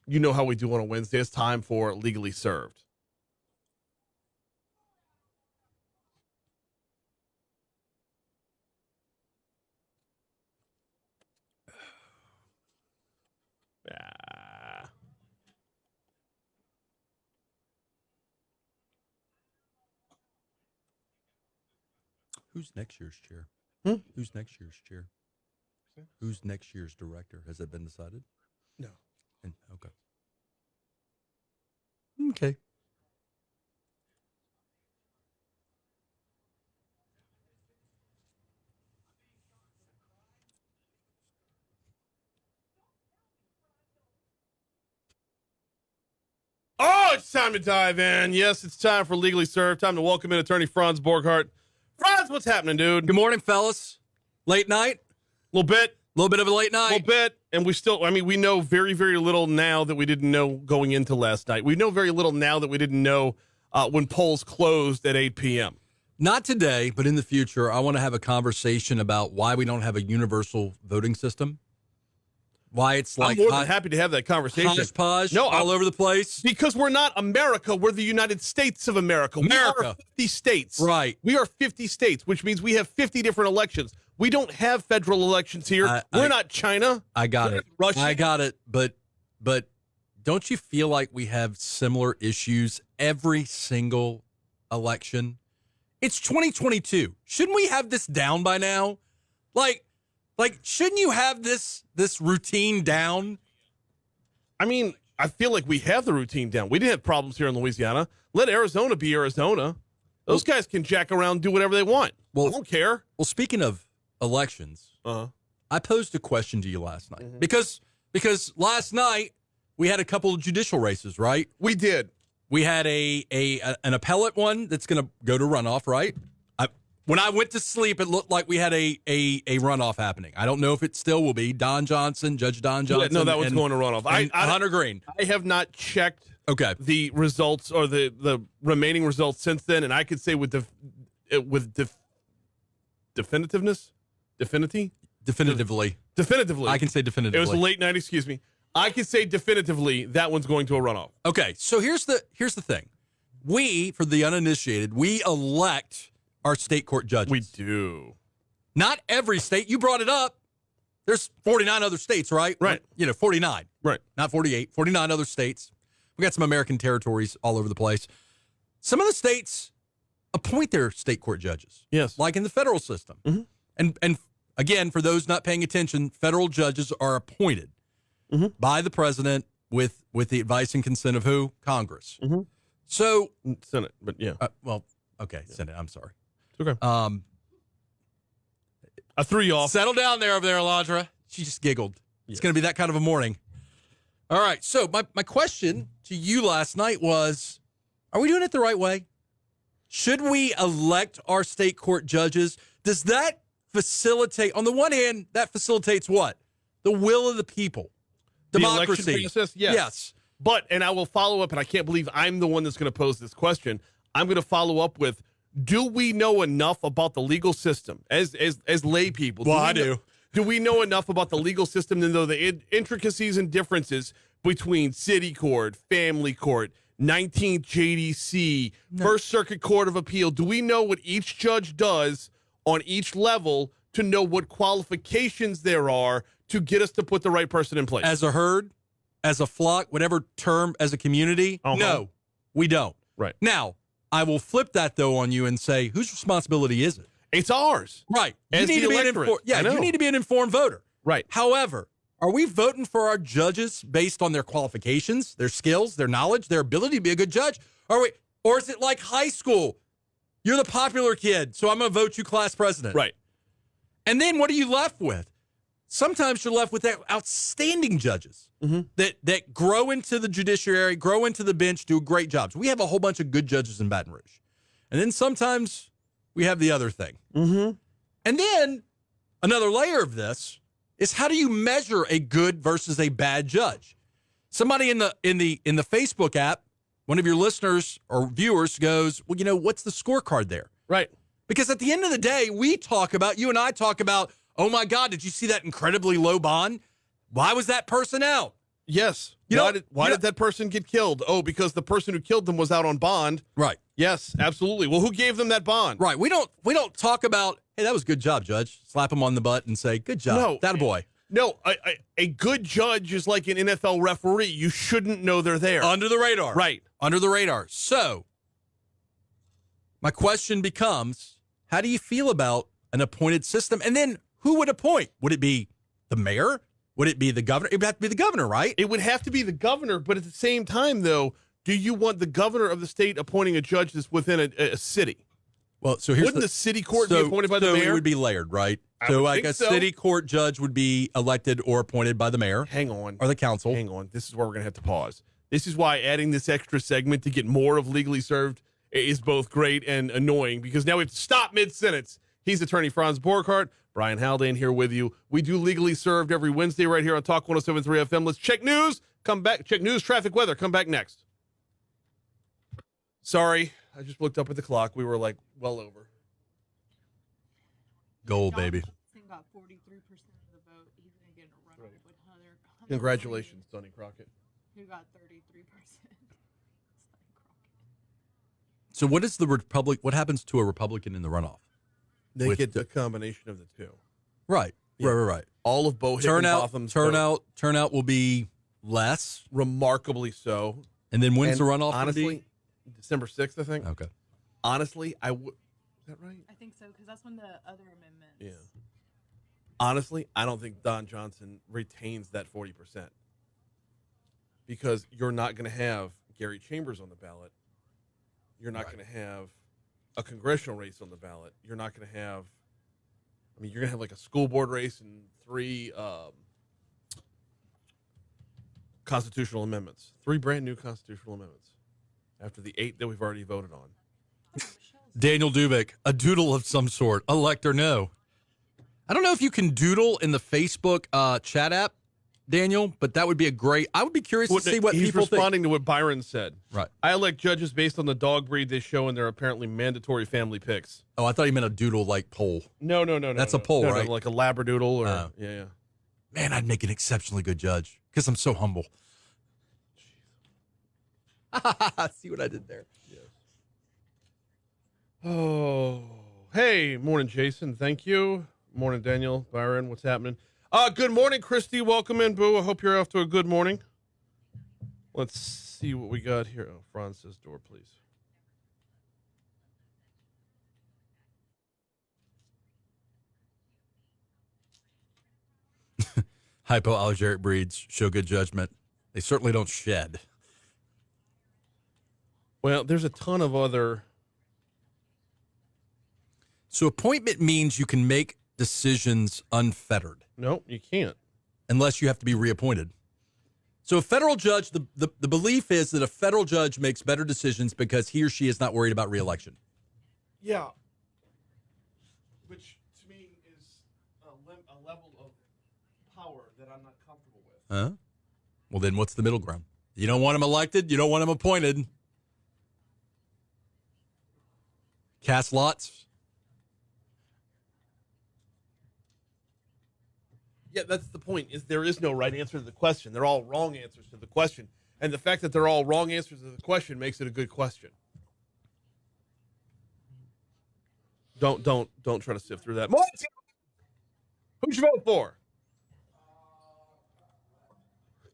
you know how we do on a Wednesday. It's time for Legally Served. Who's next year's chair? Who's next year's chair? Who's next year's director? Has that been decided? No. Okay. Okay. Oh, it's time to dive in. Yes, it's time for Legally Served. Time to welcome in attorney Franz Borghardt. Franz, what's happening, dude? Good morning, fellas. Late night? A little bit. A little bit of a late night. A little bit. And we know very, very little now that we didn't know going into last night. We know very little now that we didn't know when polls closed at 8 p.m. Not today, but in the future, I want to have a conversation about why we don't have a universal voting system. Why it's like I'm more than happy to have that conversation. Hodgepodge all over the place. Because we're not America. We're the United States of America. We are 50 states. Right. We are 50 states, which means we have 50 different elections. We don't have federal elections here. We're not China. I got it. Russia. I got it. But don't you feel like we have similar issues every single election? It's 2022. Shouldn't we have this down by now? Like, shouldn't you have this routine down? I mean, I feel like we have the routine down. We didn't have problems here in Louisiana. Let Arizona be Arizona. Those guys can jack around and do whatever they want. Well, I don't care. Well, speaking of elections, I posed a question to you last night. Because last night we had a couple of judicial races, right? We did. We had an appellate one that's going to go to runoff, right? When I went to sleep, it looked like we had a runoff happening. I don't know if it still will be. Judge Don Johnson. No, that one's going to runoff. Hunter Green. I have not checked the results or the remaining results since then, and I could say with definitiveness, definitively. I can say definitively. It was a late night. Excuse me. I can say definitively that one's going to a runoff. Okay, so here's the thing. We, for the uninitiated, we elect our state court judges. We do. Not every state. You brought it up. There's 49 other states, right? Right. 49. Right. Not 48. 49 other states. We got some American territories all over the place. Some of the states appoint their state court judges. Yes. Like in the federal system. Mm-hmm. And again, for those not paying attention, federal judges are appointed by the president with the advice and consent of who? Congress. Mm-hmm. So Senate, but yeah. Senate. I'm sorry. Okay. I threw you off. Settle down there over there, Alondra. She just giggled. It's going to be that kind of a morning. All right. So my question to you last night was, are we doing it the right way? Should we elect our state court judges? Does that facilitate, on the one hand, that facilitates what? The will of the people. Democracy. The election process? Yes. But, and I will follow up, and I can't believe I'm the one that's going to pose this question. I'm going to follow up with, do we know enough about the legal system as lay people? Well, I do. Do we know enough about the legal system to know the intricacies and differences between city court, family court, 19th JDC, First Circuit Court of Appeal? Do we know what each judge does on each level to know what qualifications there are to get us to put the right person in place? As a herd, as a flock, whatever term, as a community? No, we don't. Right. Now, I will flip that, though, on you and say, whose responsibility is it? It's ours. Right. You need to be you need to be an informed voter. Right. However, are we voting for our judges based on their qualifications, their skills, their knowledge, their ability to be a good judge? Or is it like high school? You're the popular kid, so I'm going to vote you class president. Right. And then what are you left with? Sometimes you're left with outstanding judges that grow into the judiciary, grow into the bench, do great jobs. We have a whole bunch of good judges in Baton Rouge. And then sometimes we have the other thing. Mm-hmm. And then another layer of this is, how do you measure a good versus a bad judge? Somebody in the Facebook app, one of your listeners or viewers goes, well, what's the scorecard there? Right. Because at the end of the day, you and I talk about, oh my God, did you see that incredibly low bond? Why was that person out? Yes. You know- Why you know- did that person get killed? Oh, because the person who killed them was out on bond. Right. Yes, absolutely. Well, who gave them that bond? Right. We don't talk about, hey, that was a good job, Judge. Slap him on the butt and say, good job. No. That boy. No, a good judge is like an NFL referee. You shouldn't know they're there. Under the radar. Right. Under the radar. So, my question becomes, how do you feel about an appointed system? And then who would appoint? Would it be the mayor? Would it be the governor? It would have to be the governor, right? It would have to be the governor, but at the same time, though, do you want the governor of the state appointing a judge that's within a city? Well, so here's Wouldn't the city court be appointed by the So mayor? it would be layered, right? I So would like think a so. city court judge would be elected or appointed by the mayor Hang on. or the council. Hang on. This is where we're going to have to pause. This is why adding this extra segment to get more of Legally Served is both great and annoying, because now we have to stop mid-sentence. He's attorney Franz Borghardt. Brian Haldane here with you. We do Legally Served every Wednesday right here on Talk 107.3 FM. Let's check news. Come back. Check news, traffic, weather. Come back next. Sorry. I just looked up at the clock. We were like well over. Gold, baby. Johnson got 43% of the vote. He's going to get a runoff with Hunter. Congratulations, Sonny Crockett. Who got 33%. So what is the Republic? What happens to a Republican in the runoff? They With get the- a combination of the two. Right. Yeah. Right. All of Bo Higginbotham's vote. Turnout will be less. Remarkably so. And then when's And the runoff? gonna honestly, December 6th, I think. be? Okay. Honestly, I would. Is that right? I think so, because that's when the other amendments. Yeah. Honestly, I don't think Don Johnson retains that 40%, because you're not going to have Gary Chambers on the ballot. You're not going to have a congressional race on the ballot. You're not going to have, I mean, you're going to have like a school board race and 3 constitutional amendments, 3 brand new constitutional amendments after the 8 that we've already voted on. Daniel Dubik, a doodle of some sort, elect or no. I don't know if you can doodle in the Facebook chat app, Daniel, but that would be I would be curious to see what he's people think. responding to what Byron said. Right. I elect judges based on the dog breed they show in their apparently mandatory family picks. Oh, I thought you meant a doodle like poll. No. That's a poll, No, right? like a labradoodle or Oh. yeah. Man, I'd make an exceptionally good judge because I'm so humble. See what I did there? Oh, hey, morning, Jason. Thank you. Morning, Daniel, Byron. What's happening? Good morning, Christy. Welcome in, Boo. I hope you're off to a good morning. Let's see what we got here. Oh, Franz says door, please. Hypoallergenic breeds show good judgment. They certainly don't shed. Well, there's a ton of other. So appointment means you can make decisions unfettered No, you can't. unless you have to be reappointed. So a federal judge, the belief is that a federal judge makes better decisions because he or she is not worried about reelection. Yeah. Which, to me, is a level of power that I'm not comfortable with. Huh? Well, then what's the middle ground? You don't want him elected. You don't want him appointed. Cast lots. Yeah, that's the point, is there is no right answer to the question. They're all wrong answers to the question. And the fact that they're all wrong answers to the question makes it a good question. Don't try to sift through that. Who'd you vote for?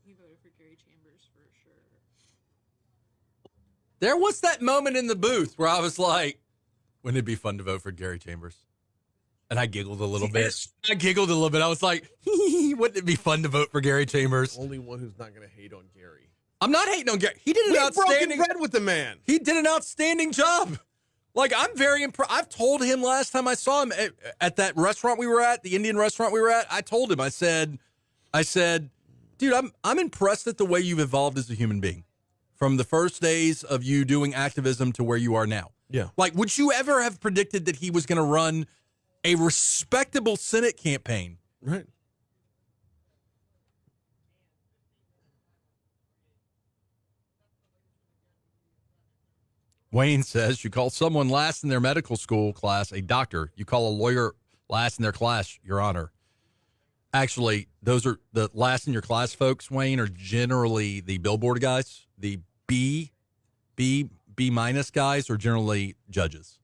He voted for Gary Chambers for sure. There was that moment in the booth where I was like, wouldn't it be fun to vote for Gary Chambers? And I giggled a little bit. I was like, wouldn't it be fun to vote for Gary Chambers? Only one who's not going to hate on Gary. I'm not hating on Gary. He did an We've broken outstanding bread with the man. He did an outstanding job. Like, I'm very impressed. I've told him last time I saw him at that restaurant we were at, the Indian restaurant we were at, I told him, I said, dude, I'm impressed at the way you've evolved as a human being from the first days of you doing activism to where you are now. Yeah. Like, would you ever have predicted that he was going to run a respectable Senate campaign? Right. Wayne says, you call someone last in their medical school class a doctor. You call a lawyer last in their class, Your Honor. Actually, those are the last in your class folks, Wayne, are generally the billboard guys. The B minus guys are generally judges.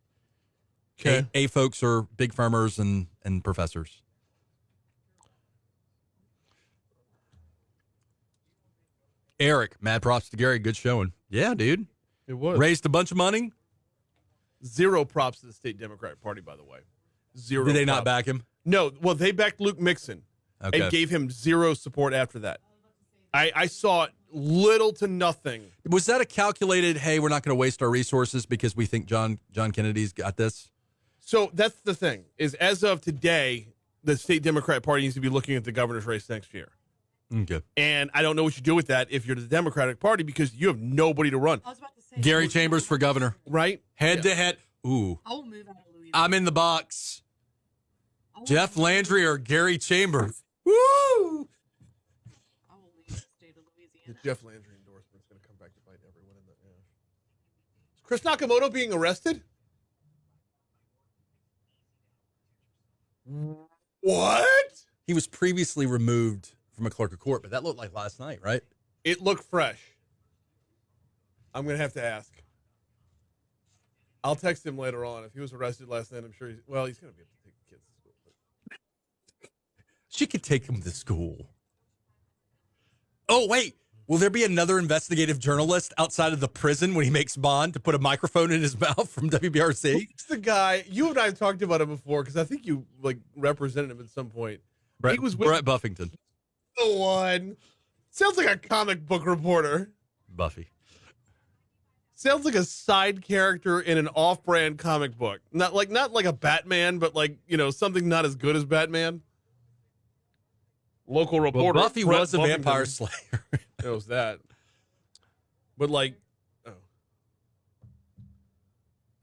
Okay. A folks are big firmers and professors. Eric, mad props to Gary. Good showing. Yeah, dude. It was. Raised a bunch of money. Zero props to the state Democratic Party, by the way. Zero. Did they not props. back him? No. Well, they backed Luke Mixon Okay. and gave him zero support after that. I saw little to nothing. Was that a calculated, hey, we're not going to waste our resources because we think John Kennedy's got this? So that's the thing, is as of today, the state Democratic Party needs to be looking at the governor's race next year. Okay. And I don't know what you do with that if you're the Democratic Party because you have nobody to run. I was about to say Gary Chambers for governor. Right? Head to head. Ooh. I will move out of Louisiana. I'm in the box. I will Jeff move- Landry or Gary Chambers? Woo! I will leave the state of The Louisiana. Jeff Landry endorsement's going to come back to bite everyone in the ass. Is Chris Nakamoto being arrested? What? He was previously removed from a clerk of court, but that looked like last night, right? It looked fresh. I'm going to have to ask. I'll text him later on. If he was arrested last night, I'm sure he's going to be able to take the kids to school. She could take him to school. Oh, wait. Will there be another investigative journalist outside of the prison when he makes bond to put a microphone in his mouth from WBRC? It's the guy, you and I have talked about him before because I think you represented him at some point. He was with Brett Buffington. the one. Sounds like a comic book reporter. Buffy. Sounds like a side character in an off-brand comic book. Not like a Batman, but something not as good as Batman. Local Well, reporter. Buffy Brett was a Buffington vampire slayer. knows that. But oh. All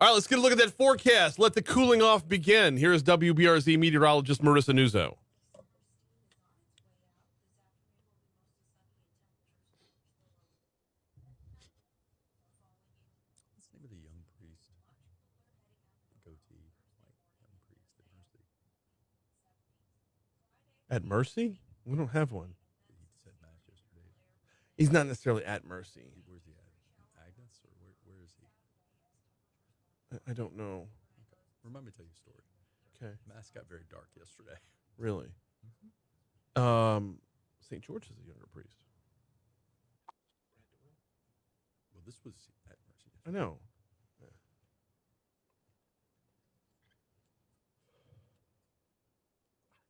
right, let's get a look at that forecast. Let the cooling off begin. Here is WBRZ meteorologist Marissa Nuzzo. What's the name of the young priest? Goatee, young priest At Mercy? We don't have one. He said mass yesterday. He's not necessarily at Mercy. Where's he at? Agnes, or where is he? I don't know. Okay. Remind me to tell you a story. Okay. Mass got very dark yesterday. Really? St. George is a younger priest. Well, this was at Mercy. I know. Yeah.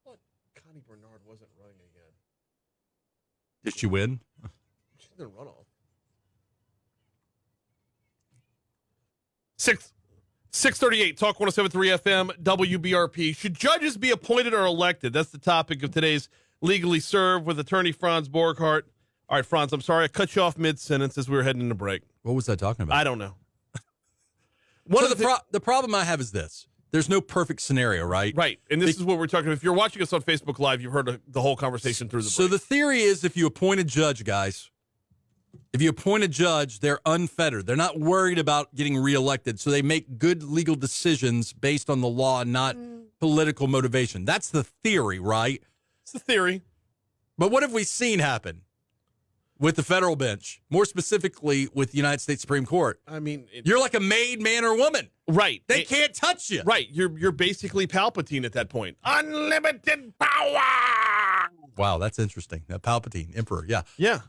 I thought Connie Bernard wasn't running again. Did she win? She's in the runoff. 638, Talk 107.3 FM, WBRP. Should judges be appointed or elected? That's the topic of today's Legally Served with attorney Franz Borghardt. All right, Franz, I'm sorry I cut you off mid-sentence as we were heading into break. What was I talking about? I don't know. The problem I have is this. There's no perfect scenario, right? Right, and this is what we're talking about. If you're watching us on Facebook Live, you've heard the whole conversation through the break. So the theory is if you appoint a judge, guys, if you appoint a judge, they're unfettered. They're not worried about getting reelected, so they make good legal decisions based on the law, not political motivation. That's the theory, right? It's the theory. But what have we seen happen with the federal bench, more specifically with the United States Supreme Court? I mean, You're like a made man or woman. right. They can't touch you. Right. You're basically Palpatine at that point. Unlimited power. Wow, that's interesting. Palpatine, Emperor, yeah. Yeah.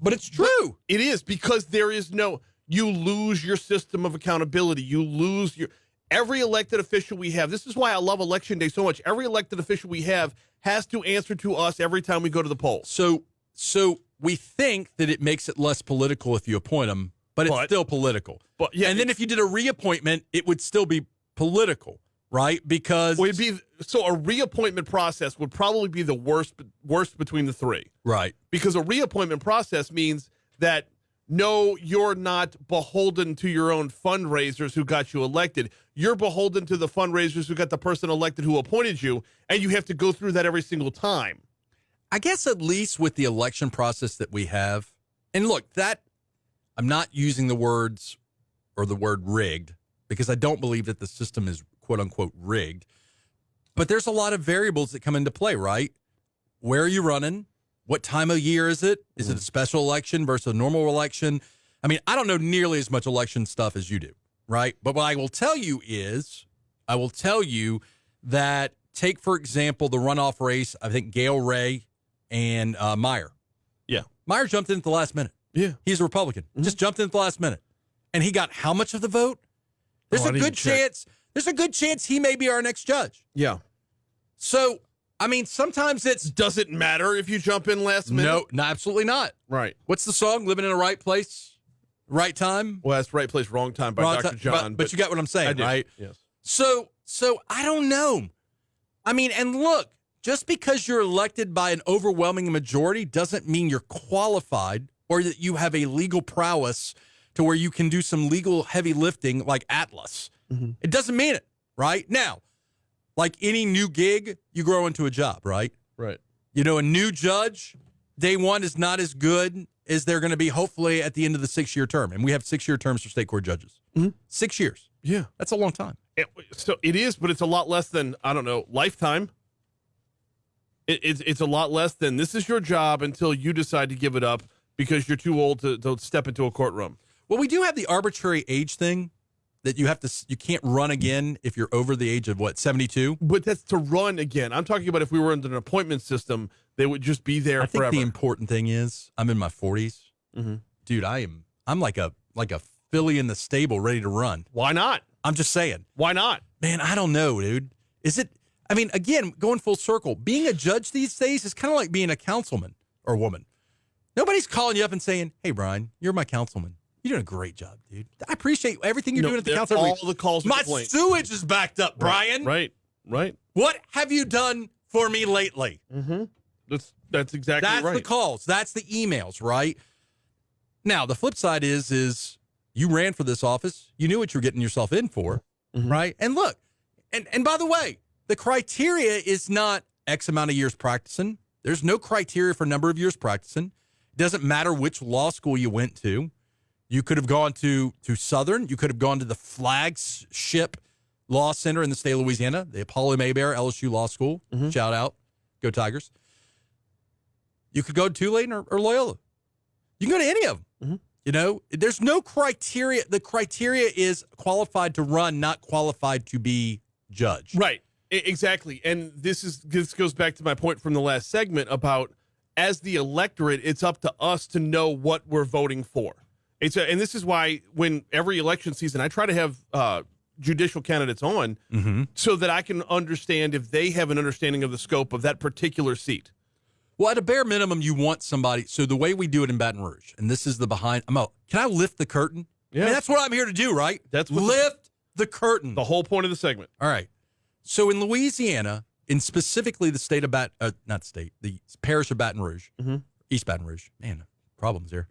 But it's true. It is because you lose your system of accountability. You lose every elected official we have. This is why I love Election Day so much. Every elected official we have has to answer to us every time we go to the polls. So we think that it makes it less political if you appoint them, but it's still political. But yeah, and then if you did a reappointment, it would still be political, right? Because a reappointment process would probably be the worst between the three. Right. Because a reappointment process means that no, you're not beholden to your own fundraisers who got you elected. You're beholden to the fundraisers who got the person elected who appointed you, and you have to go through that every single time. I guess at least with the election process that we have, and look, that I'm not using the words or the word rigged because I don't believe that the system is quote unquote rigged, but there's a lot of variables that come into play, right? where are you running? What time of year is it? Is it a special election versus a normal election? I mean, I don't know nearly as much election stuff as you do, right? But what I will tell you is, that take, for example, the runoff race, I think Gail Ray and Meyer. Yeah. Meyer jumped in at the last minute. Yeah. He's a Republican. Just jumped in at the last minute. And he got how much of the vote? There's a good chance. There's a good chance he may be our next judge. Yeah. So, I mean, sometimes it's... Does it matter if you jump in last minute? No, absolutely not. Right. What's the song? Living in the Right Place, Right Time? Well, that's Right Place, Wrong Time by Dr. John. But you got what I'm saying, right? Yes. So I don't know. I mean, and look, just because you're elected by an overwhelming majority doesn't mean you're qualified or that you have a legal prowess to where you can do some legal heavy lifting like Atlas. It doesn't mean it, right? Now, like any new gig, you grow into a job, right? Right. You know, a new judge, day one is not as good as they're going to be hopefully at the end of the 6-year term. And we have 6-year terms for state court judges. 6 years. Yeah. That's a long time. So it is, but it's a lot less than, I don't know, lifetime. It's a lot less than this is your job until you decide to give it up because you're too old to step into a courtroom. Well, we do have the arbitrary age thing that you can't run again if you're over the age of, 72? But that's to run again. I'm talking about if we were under an appointment system, they would just be there forever. I think the important thing is I'm in my 40s. Dude, I'm like a filly in the stable ready to run. Why not? I'm just saying. Why not? Man, I don't know, dude. Is it? I mean, again, going full circle, being a judge these days is kind of like being a councilman or woman. Nobody's calling you up and saying, "Hey, Brian, you're my councilman. You're doing a great job, dude. I appreciate everything you're doing at the council." All the calls. My sewage is backed up, Brian. Right. What have you done for me lately? That's exactly right. That's the calls. That's the emails, right? Now, the flip side is you ran for this office. You knew what you were getting yourself in for, right? And look, and by the way, the criteria is not X amount of years practicing. There's no criteria for number of years practicing. It doesn't matter which law school you went to. You could have gone to Southern. You could have gone to the flagship law center in the state of Louisiana, the Apollo Maybear LSU Law School. Shout out. Go Tigers. You could go to Tulane or Loyola. You can go to any of them. You know, there's no criteria. The criteria is qualified to run, not qualified to be judge. Right. Exactly. And this goes back to my point from the last segment about as the electorate, it's up to us to know what we're voting for. And this is why when every election season, I try to have judicial candidates on so that I can understand if they have an understanding of the scope of that particular seat. Well, at a bare minimum, you want somebody. So the way we do it in Baton Rouge, and this is the behind. Can I lift the curtain? Yeah. I mean, that's what I'm here to do, right? That's what lift the curtain. The whole point of the segment. All right. So in Louisiana, in specifically the state of the parish of Baton Rouge, East Baton Rouge. Man, problems there.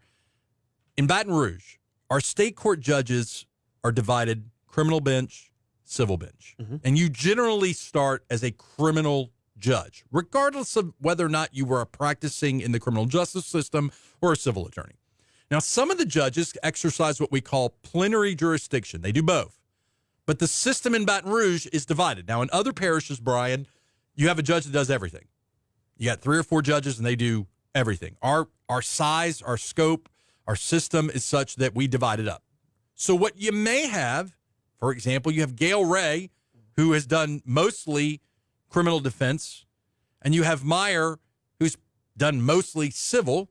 In Baton Rouge, our state court judges are divided criminal bench, civil bench. And you generally start as a criminal judge, regardless of whether or not you were practicing in the criminal justice system or a civil attorney. Now, some of the judges exercise what we call plenary jurisdiction. They do both. But the system in Baton Rouge is divided. Now, in other parishes, Brian, you have a judge that does everything. You got 3 or 4 judges, and they do everything. Our size, our scope, our system is such that we divide it up. So what you may have, for example, you have Gail Ray, who has done mostly criminal defense, and you have Meyer, who's done mostly civil.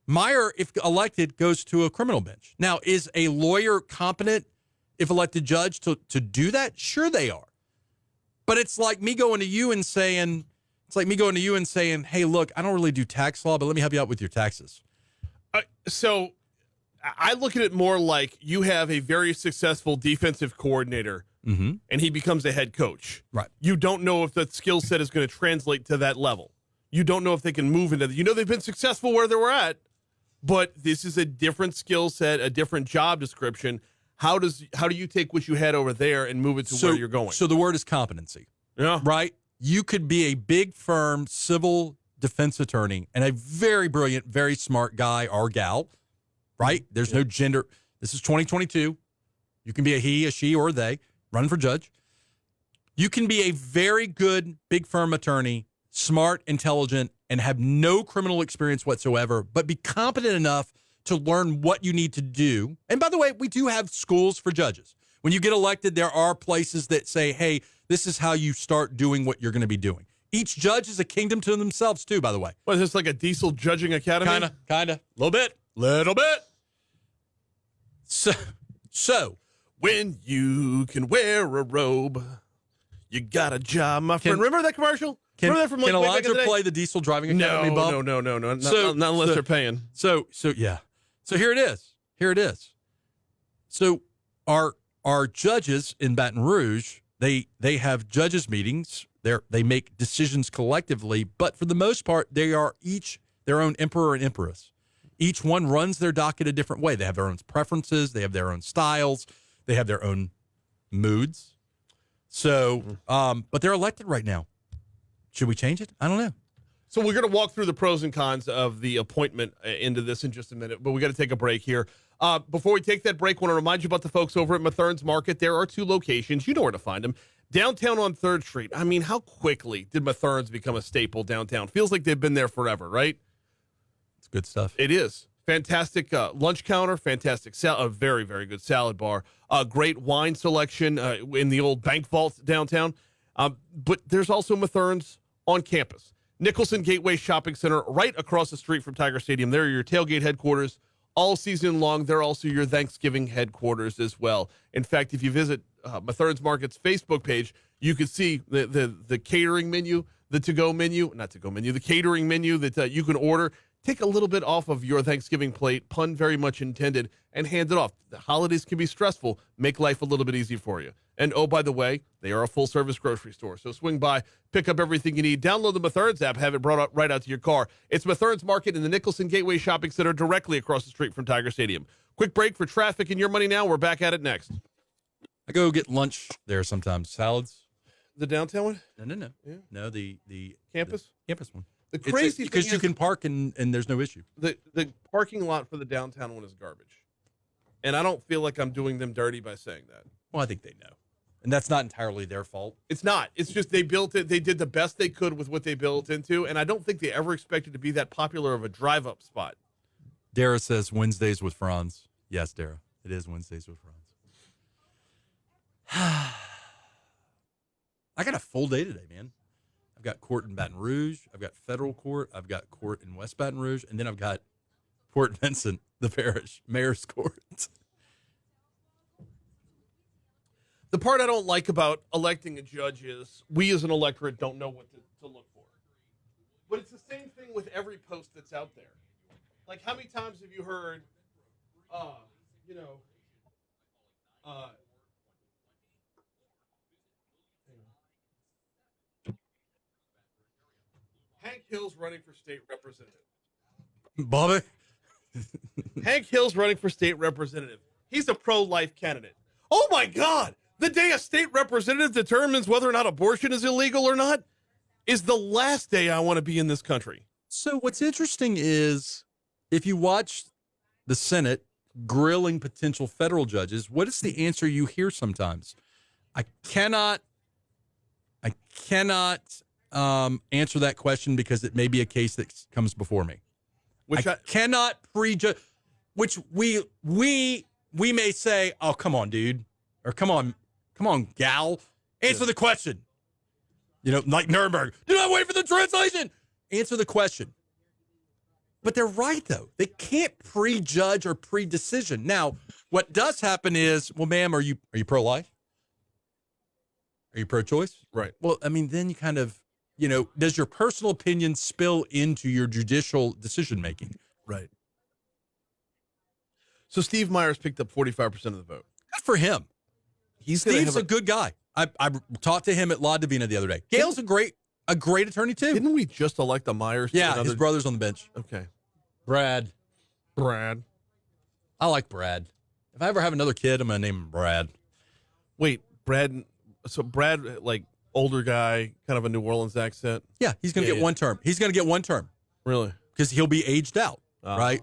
Meyer, if elected, goes to a criminal bench. Now, is a lawyer competent, if elected judge, to do that? Sure they are. But it's like me going to you and saying, hey, look, I don't really do tax law, but let me help you out with your taxes. So I look at it more like you have a very successful defensive coordinator and he becomes a head coach. Right. You don't know if that skill set is going to translate to that level. You don't know if they can move into that. You know they've been successful where they were at, but this is a different skill set, a different job description. How do you take what you had over there and move it to where you're going? So the word is competency. Yeah. Right? You could be a big firm civil defense attorney and a very brilliant, very smart guy or gal, right? There's no gender. This is 2022. You can be a he, a she, or a they running for judge. You can be a very good big firm attorney, smart, intelligent, and have no criminal experience whatsoever, but be competent enough to learn what you need to do. And by the way, we do have schools for judges. When you get elected, there are places that say, hey, this is how you start doing what you're going to be doing. Each judge is a kingdom to themselves, too, by the way. What, is this like a diesel judging academy? Kind of. Little bit. So, when you can wear a robe, you got a job, my friend. Remember that commercial? Remember that from can way back in Elijah the day? play the diesel driving academy bump? No. Not unless they're paying. So yeah. So here it is. So our judges in Baton Rouge, they have judges meetings. They make decisions collectively, but for the most part, they are each their own emperor and empress. Each one runs their docket a different way. They have their own preferences. They have their own styles. They have their own moods. So, but they're elected right now. Should we change it? I don't know. So we're going to walk through the pros and cons of the appointment into this in just a minute, but we got to take a break here. Before we take that break, I want to remind you about the folks over at Mathern's Market. There are 2 locations. You know where to find them. Downtown on 3rd Street. I mean, how quickly did Mathern's become a staple downtown? Feels like they've been there forever, right? It's good stuff. It is. Fantastic lunch counter, fantastic a very, very good salad bar, great wine selection in the old bank vault downtown. But there's also Mathern's on campus. Nicholson Gateway Shopping Center, right across the street from Tiger Stadium. They're your tailgate headquarters all season long. They're also your Thanksgiving headquarters as well. In fact, if you visit Mathern's Market's Facebook page, you can see the catering menu, the the catering menu that you can order. Take a little bit off of your Thanksgiving plate, pun very much intended, and hand it off. The holidays can be stressful. Make life a little bit easier for you. And oh, by the way, they are a full-service grocery store. So swing by, pick up everything you need. Download the Mathern's app, have it brought up right out to your car. It's Mathern's Market in the Nicholson Gateway Shopping Center directly across the street from Tiger Stadium. Quick break for traffic and your money now. We're back at it next. I go get lunch there sometimes. Salads. The downtown one? No. Yeah. No, the Campus? The campus one. The crazy thing because you is can park and there's no issue. The parking lot for the downtown one is garbage. And I don't feel like I'm doing them dirty by saying that. Well, I think they know. And that's not entirely their fault. It's not. It's just they built it. They did the best they could with what they built into. And I don't think they ever expected to be that popular of a drive-up spot. Dara says Wednesdays with Franz. Yes, Dara. It is Wednesdays with Franz. I got a full day today, man. I've got court in Baton Rouge. I've got federal court. I've got court in West Baton Rouge. And then I've got Port Vincent, the parish, mayor's court. The part I don't like about electing a judge is we as an electorate don't know what to look for. But it's the same thing with every post that's out there. Like, how many times have you heard, Hank Hill's running for state representative. Bobby? Hank Hill's running for state representative. He's a pro-life candidate. Oh, my God. The day a state representative determines whether or not abortion is illegal or not is the last day I want to be in this country. So what's interesting is if you watch the Senate grilling potential federal judges, what is the answer you hear sometimes? I cannot answer that question because it may be a case that comes before me. I cannot prejudge, which we may say, oh, come on, dude, or come on, gal, answer the question. You know, like Nuremberg, do not wait for the translation. Answer the question. But they're right, though. They can't prejudge or pre-decision. Now, what does happen is, well, ma'am, are you pro-life? Are you pro-choice? Right. Well, I mean, then you kind of, does your personal opinion spill into your judicial decision-making? Right. So Steve Myers picked up 45% of the vote. Good for him. Steve's a good guy. I talked to him at La Divina the other day. Gail's a great attorney, too. Didn't we just elect the Myers? Yeah, his brother's on the bench. Okay. Brad. I like Brad. If I ever have another kid, I'm going to name him Brad. Wait, Brad, like, older guy, kind of a New Orleans accent? Yeah, he's going to get one term. He's going to get one term. Really? Because he'll be aged out, right?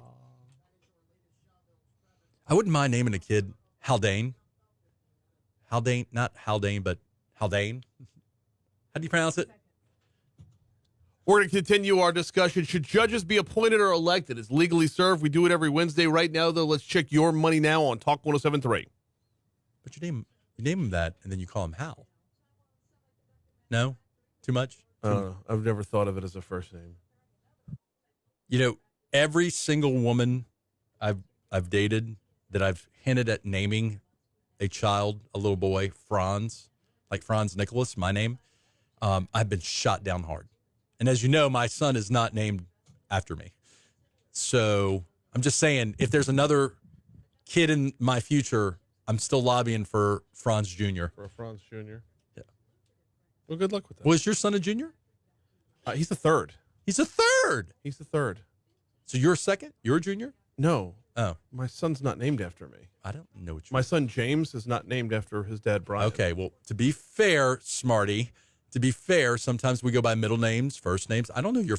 I wouldn't mind naming a kid Haldane. Haldane, not Haldane, but Haldane. How do you pronounce it? We're going to continue our discussion. Should judges be appointed or elected? It's legally served. We do it every Wednesday. Right now, though, let's check your money now on Talk 107.3. But you name him that, and then you call him Hal. No? Too much? I've never thought of it as a first name. You know, every single woman I've dated that I've hinted at naming a child, a little boy, Franz, like Franz Nicholas, my name, I've been shot down hard. And as you know, my son is not named after me. So I'm just saying, if there's another kid in my future, I'm still lobbying for Franz Jr. For a Franz Jr.? Yeah. Well, good luck with that. Was your son a junior? He's the third. He's a third. He's the third. So you're a second? You're a junior? No. Oh. My son's not named after me. I don't know what you My son James is not named after his dad, Brian. Okay, well, to be fair, Smarty, sometimes we go by middle names, first names. I don't know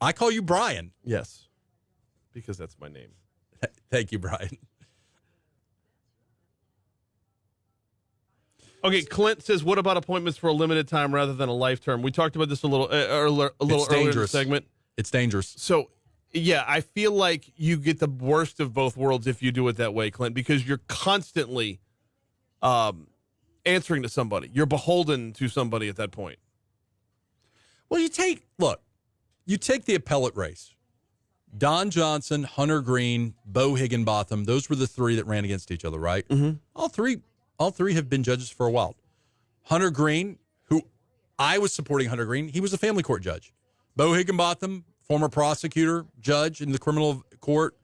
I call you Brian. Yes, because that's my name. Thank you, Brian. Okay, Clint says, what about appointments for a limited time rather than a life term? We talked about this a little earlier in the segment. It's dangerous. So, yeah, I feel like you get the worst of both worlds if you do it that way, Clint, because you're constantly answering to somebody. You're beholden to somebody at that point. Well, you take the appellate race. Don Johnson, Hunter Green, Bo Higginbotham, those were the three that ran against each other, right? Mm-hmm. All three have been judges for a while. Hunter Green, who I was supporting Hunter Green, he was a family court judge. Bo Higginbotham, former prosecutor, judge in the criminal court.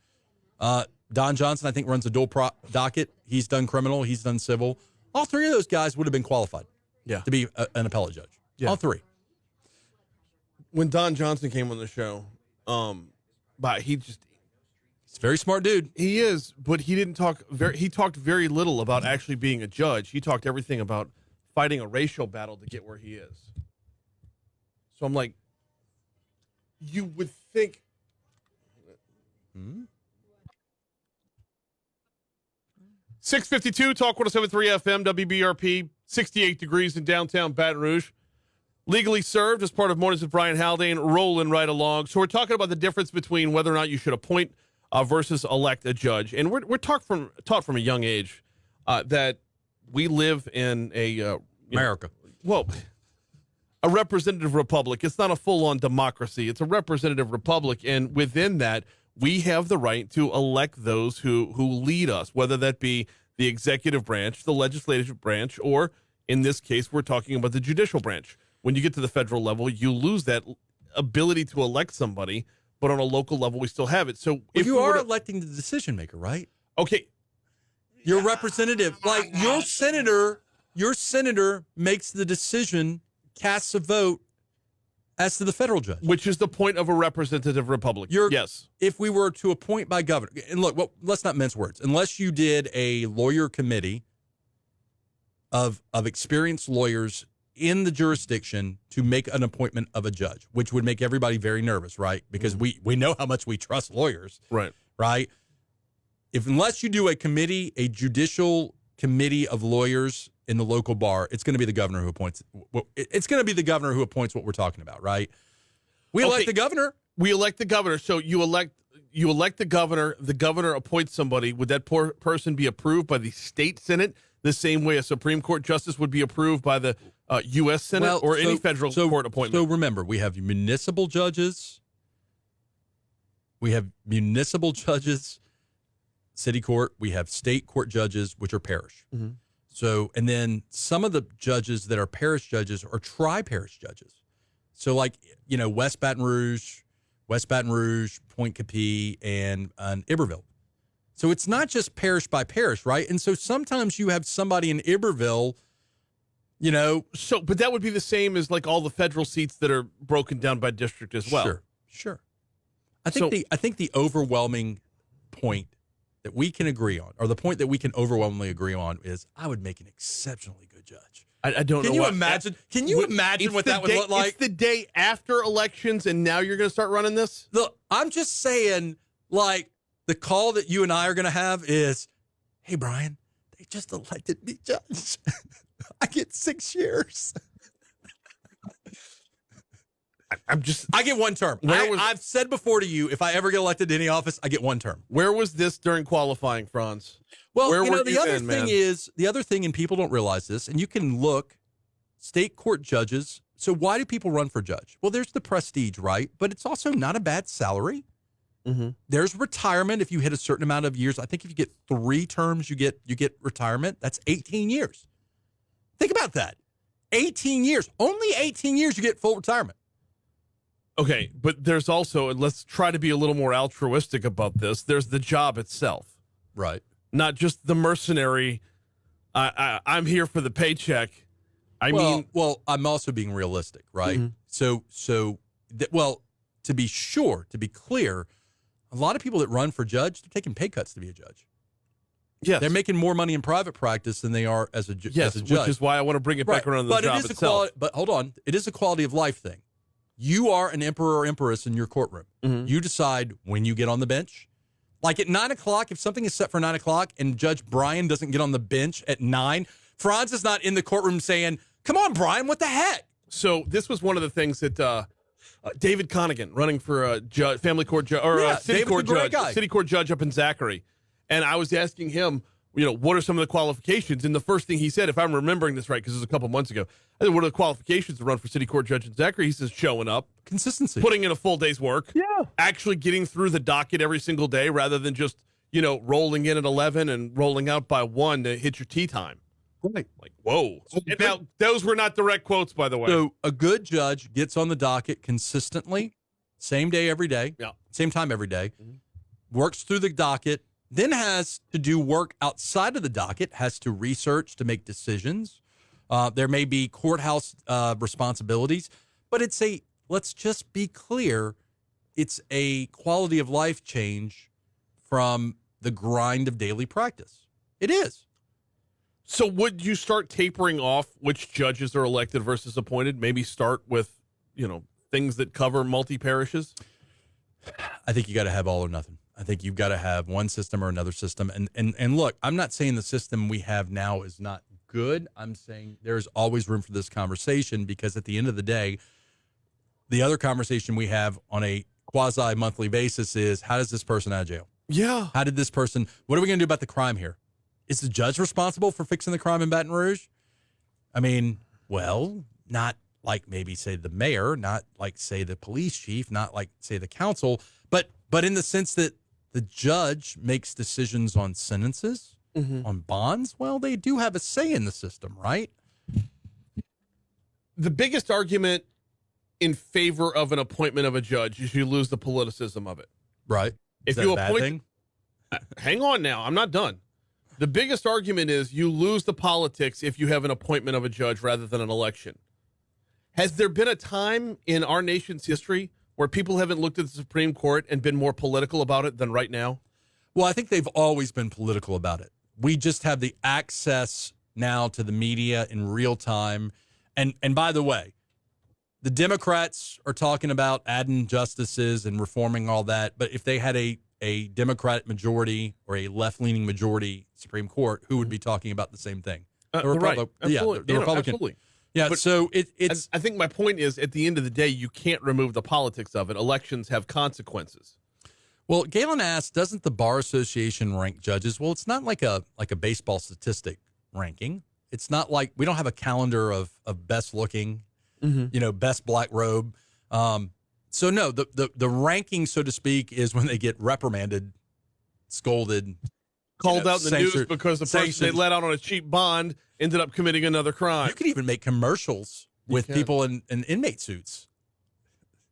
Don Johnson, I think, runs a dual docket. He's done criminal. He's done civil. All three of those guys would have been qualified to be an appellate judge. Yeah. All three. When Don Johnson came on the show, but he's a very smart dude. He is, but he talked very little about actually being a judge. He talked everything about fighting a racial battle to get where he is. So I'm like, you would think. 652 Talk 107.3 FM WBRP, 68 degrees in downtown Baton Rouge. Legally served as part of Mornings with Brian Haldane, rolling right along. So we're talking about the difference between whether or not you should appoint versus elect a judge. And we're taught from a young age that we live in America. A representative republic. It's not a full-on democracy. It's a representative republic. And within that, we have the right to elect those who lead us, whether that be the executive branch, the legislative branch, or in this case, we're talking about the judicial branch. When you get to the federal level, you lose that ability to elect somebody, but on a local level, we still have it. So if you are electing the decision maker, right? Okay. Your representative, like your senator makes the decision, casts a vote as to the federal judge. Which is the point of a representative republic. Yes. If we were to appoint by governor, and look, let's not mince words. Unless you did a lawyer committee of experienced lawyers in the jurisdiction to make an appointment of a judge, which would make everybody very nervous, right? Because we know how much we trust lawyers. Right? Unless you do a judicial committee of lawyers in the local bar, it's going to be the governor who appoints. It's going to be the governor who appoints what we're talking about, right? We elect the governor. We elect the governor. So you elect the governor. The governor appoints somebody. Would that person be approved by the state Senate the same way a Supreme Court justice would be approved by the U.S. Senate any federal court appointment? So remember, we have municipal judges. City court. We have state court judges, which are parish. Mm-hmm. So, and then some of the judges that are parish judges are tri-parish judges. So, like, West Baton Rouge, Point Capee, and Iberville. So it's not just parish by parish, right? And so sometimes you have somebody in Iberville, but that would be the same as like all the federal seats that are broken down by district as well. Sure. I think the overwhelming point that we can agree on, or the point that we can overwhelmingly agree on, is I would make an exceptionally good judge. I don't know. Can you imagine? Can you imagine what that would look like? It's the day after elections, and now you're going to start running this? Look, I'm just saying, like, the call that you and I are going to have is, hey, Brian, they just elected me judge. I get 6 years. I get one term. I've said before to you, if I ever get elected to any office, I get one term. Where was this during qualifying, Franz? Well, Where were the other then, thing man? is, the other thing, and people don't realize this, and you can look, state court judges. So why do people run for judge? Well, there's the prestige, right? But it's also not a bad salary. Mm-hmm. There's retirement if you hit a certain amount of years. I think if you get 3 terms, you get retirement. That's 18 years. Think about that. 18 years. Only 18 years you get full retirement. Okay, but there's also, and let's try to be a little more altruistic about this, there's the job itself. Right. Not just the mercenary, I'm here for the paycheck. Well, I'm also being realistic, right? Mm-hmm. To be sure, to be clear, a lot of people that run for judge, they're taking pay cuts to be a judge. Yes. They're making more money in private practice than they are as a judge. Which is why I want to bring it back around to the job itself. But hold on, it is a quality of life thing. You are an emperor or empress in your courtroom. Mm-hmm. You decide when you get on the bench. Like at 9 o'clock, if something is set for 9 o'clock and Judge Brian doesn't get on the bench at 9, Franz is not in the courtroom saying, "Come on, Brian, what the heck?" So this was one of the things that David Connigan, running for a family court judge or city court judge up in Zachary, and I was asking him, what are some of the qualifications? And the first thing he said, if I'm remembering this right, because it was a couple months ago, I said, what are the qualifications to run for city court judge in Zachary? He says, showing up, consistency, putting in a full day's work, actually getting through the docket every single day rather than just rolling in at 11 and rolling out by 1 to hit your tea time. Right. Like, whoa. And now, those were not direct quotes, by the way. So a good judge gets on the docket consistently, same day every day, same time every day, works through the docket, then has to do work outside of the docket, has to research to make decisions. There may be courthouse responsibilities, but let's just be clear, it's a quality of life change from the grind of daily practice. It is. So would you start tapering off which judges are elected versus appointed? Maybe start with, things that cover multi-parishes? I think you got to have all or nothing. I think you've got to have one system or another system. And look, I'm not saying the system we have now is not good. I'm saying there's always room for this conversation because at the end of the day, the other conversation we have on a quasi-monthly basis is, how does this person out of jail? Yeah. What are we going to do about the crime here? Is the judge responsible for fixing the crime in Baton Rouge? I mean, well, not like maybe say the mayor, not like say the police chief, not like say the council, but in the sense that the judge makes decisions on sentences, on bonds. Well, they do have a say in the system, right? The biggest argument in favor of an appointment of a judge is you lose the politicism of it. Right. If you appoint, hang on now, I'm not done. The biggest argument is you lose the politics if you have an appointment of a judge rather than an election. Has there been a time in our nation's history where people haven't looked at the Supreme Court and been more political about it than right now? Well, I think they've always been political about it. We just have the access now to the media in real time. And by the way, the Democrats are talking about adding justices and reforming all that. But if they had a Democratic majority or a left-leaning majority Supreme Court, who would be talking about the same thing? Right. Absolutely. Yeah, the Republican. Absolutely. Yeah, but so it's... I think my point is, at the end of the day, you can't remove the politics of it. Elections have consequences. Well, Galen asked, doesn't the Bar Association rank judges? Well, it's not like a baseball statistic ranking. It's not like we don't have a calendar of best looking, best black robe. So no, the ranking, so to speak, is when they get reprimanded, scolded, called out in the news censored, because the person they let out on a cheap bond ended up committing another crime. You could even make commercials with people in inmate suits.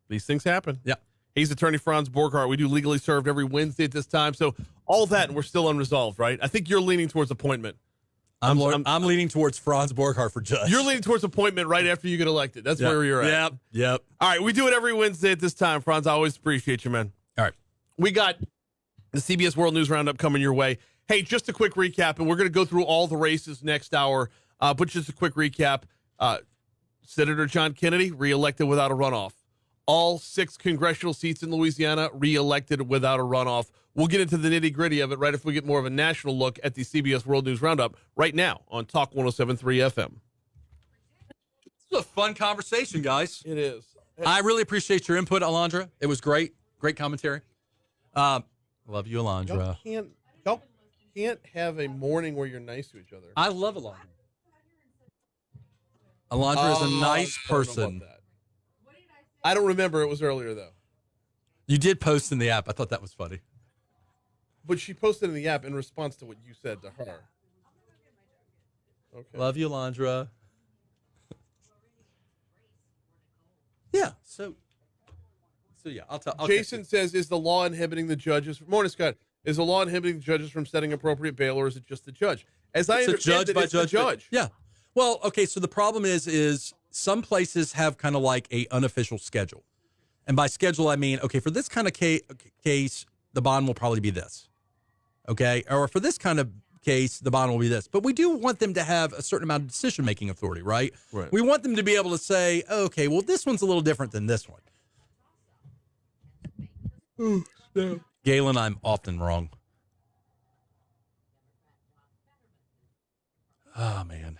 These things happen. Yeah. He's attorney Franz Borghardt. We do Legally Served every Wednesday at this time. So all that, and we're still unresolved, right? I think you're leaning towards appointment. I'm leaning towards Franz Borghardt for judge. You're leaning towards appointment right after you get elected. That's where you're at. Yep. All right, we do it every Wednesday at this time, Franz. I always appreciate you, man. All right. We got the CBS World News Roundup coming your way. Hey, just a quick recap, and we're going to go through all the races next hour. But just a quick recap. Senator John Kennedy, reelected without a runoff. All 6 congressional seats in Louisiana, reelected without a runoff. We'll get into the nitty-gritty of it right if we get more of a national look at the CBS World News Roundup right now on Talk 107.3 FM. This is a fun conversation, guys. It is. I really appreciate your input, Alondra. It was great. Great commentary. Love you, Alondra. Y'all can't have a morning where you're nice to each other. I love Alondra. Alondra is a nice person. I don't remember. It was earlier, though. You did post in the app. I thought that was funny. But she posted in the app in response to what you said to her. Okay. Love you, Alondra. Yeah. So yeah, I'll tell. Jason says, "Is the law inhibiting the judges?" Morning, Scott. Is the law inhibiting the judges from setting appropriate bail, or is it just the judge? As I understand it, it's the judge. Yeah. Well, okay. So the problem is some places have kind of like a unofficial schedule, and by schedule I mean, okay, for this kind of case, the bond will probably be this. Okay, or for this kind of case, the bond will be this. But we do want them to have a certain amount of decision-making authority, right? Right. We want them to be able to say, okay, well, this one's a little different than this one. Galen, I'm often wrong. Oh, man.